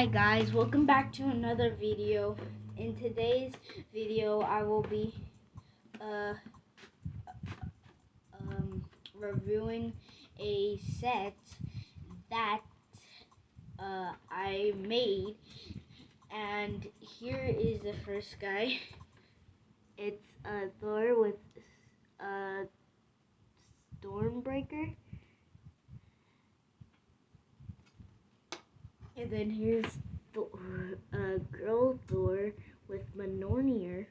Hi guys, welcome back to another video. In today's video, I will be reviewing a set that I made, and here is the first guy. It's Thor with Stormbreaker, and then here's girl Thor with Mjolnir,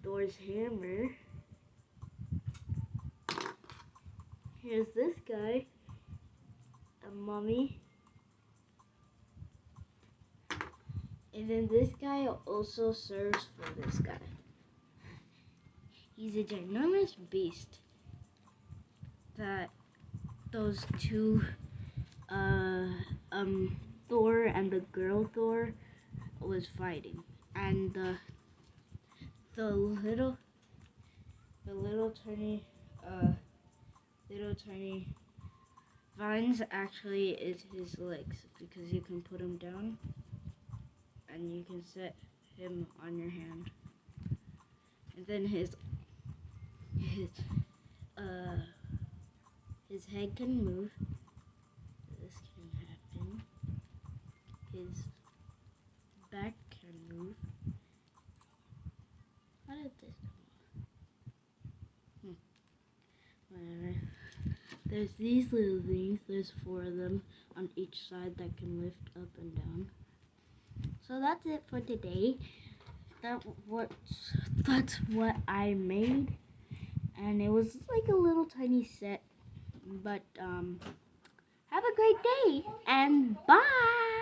Thor's hammer. Here's this guy, a mummy. And then this guy also serves for this guy. He's a ginormous beast that those two, Thor and the girl Thor was fighting. And the little tiny vines actually is his legs, because you can put him down and you can set him on your hand. And then his head can move. This can happen. His back can move. How did this come off? Whatever. There's these little things. There's 4 of them on each side that can lift up and down. So that's it for today. That's what I made, and it was like a little tiny set. But have a great day and bye.